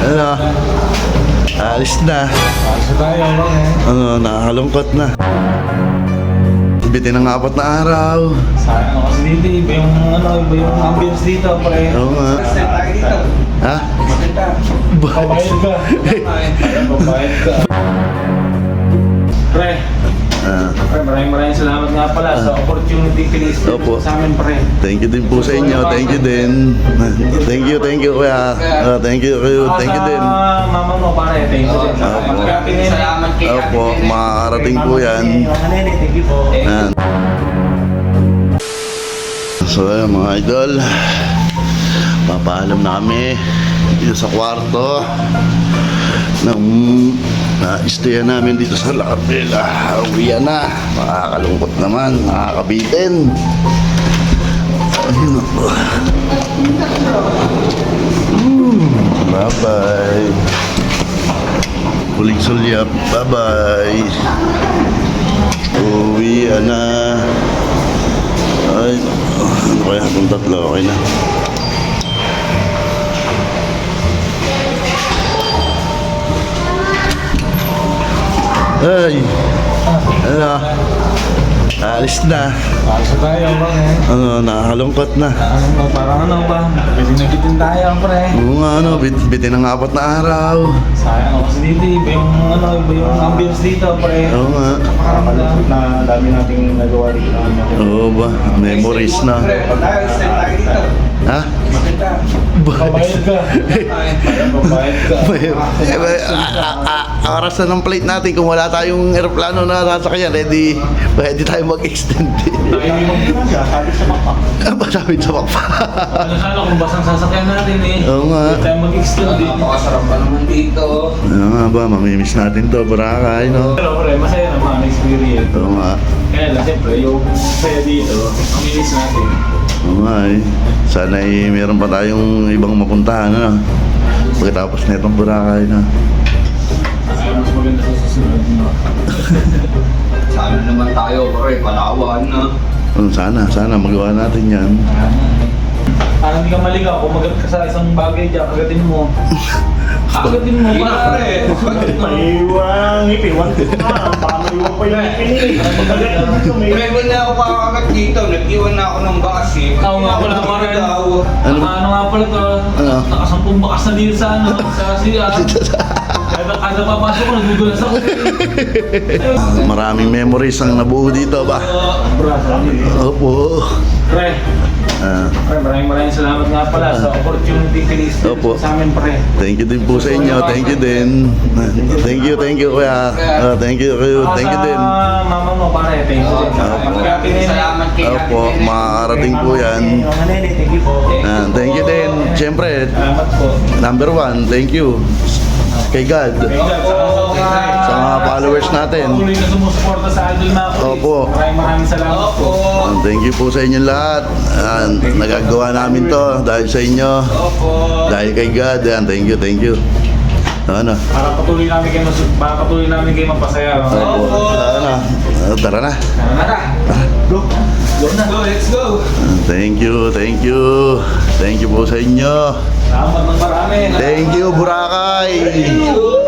Ano? Alis na. Alis na tayo, Ano, nakakalungkot na. Bitin ng 4 na araw. sayang ako kasi dito, iba yung ambience dito, pre. Oo nga. Ha? Babayad ka. Babayad ka. Pre, maraming salamat nga pala sa opportunity pinis Opo. sa amin, pre. Thank you din po sa inyo. Thank you din. Thank you kuya. Thank you din. Sa mama mo, pare, thank you din. Salamat kay Opo, makakarating po yan. Thank you po. Yan. So ayun mga idol, papaalam na kami dito sa kwarto ng na-stayan namin dito sa La Capela. Uwian na, makakalungkot naman, makakabitin. Ayun ako. Bye bye. Huling sulyap, bye bye. Uwian na. Ay, ano kaya itong tatlo? Okay na. Ay, ano? Alis na. Alis na tayo, Ano, nakakalungkot na. parang ano ba? Kasi nagitin tayo, pre. Oo nga, ano, bitin ng 4 na araw. Sayang ako kasi dito, iba yung ambience dito, pre. Oo nga. Nakakalungkot na dami nating nagawa dito. Oo ba? Memories na. Ha? Babayad ka. Babayad ka. Oras na ng plate natin kung wala tayong aeroplano na sasakyan, ready tayo mag-extend. Sabi sa pakpak. Masabit sa pakpa. Ano kung basang sasakyan natin eh. Oo nga. Hindi tayo mag-extend din. Napakasarap pa naman dito. Ano nga ba, mamimiss natin to, Boracay, no? Pero pre, masaya naman ang experience. Oo nga. Kaya lang, siyempre, yung saya dito, ang minis natin. Oo nga eh. Sana eh, meron pa tayong ibang mapuntahan, ano? Pagkatapos na itong Boracay, no? Kaya mas maganda sa susunod, no? Sana naman tayo, pre, Palawan na. Sana magawa natin yan. Parang hindi ka maligaw, kung magat ka sa isang bagay dyan, agatin mo. Agatin mo, Yun na, para. pre. Maiwang ipiwan ko na. Baka maiwan pa yung ipinili. Pre, wala ako kakagat dito. Nag-iwan na ako ng basis. Oo nga pala, pare. Ano? Ano nga pala to? Ano? Nakasampung bakas na dito sa ano, sa siya. Kada papasok ko, nagugulas ako. Maraming memories ang nabuo dito ba? Opo. Pre, pre, maraming salamat nga pala sa opportunity pinis Opo. sa amin, pre. Thank you din po sa inyo. Thank you din. Thank you kuya. Thank you din. Sa mama mo, pare, thank you din. Salamat kay Opo, makakarating po yan. Thank you po. Thank you din. Siyempre, Salamat po. number 1, thank you. Kay God. Sa mga followers natin. Patuloy na sumusuporta sa Idol Mapo. Opo. Maraming salamat po. Thank you po sa inyo lahat. Nagagawa namin to dahil sa inyo. Opo. Dahil kay God. Thank you. Ano? Para patuloy namin kayo mapasaya. Opo. Tara na. Tara. Go na. Go, let's go. Thank you. Thank you po sa inyo. Salamat ng marami. Thank you, Boracay. Thank you.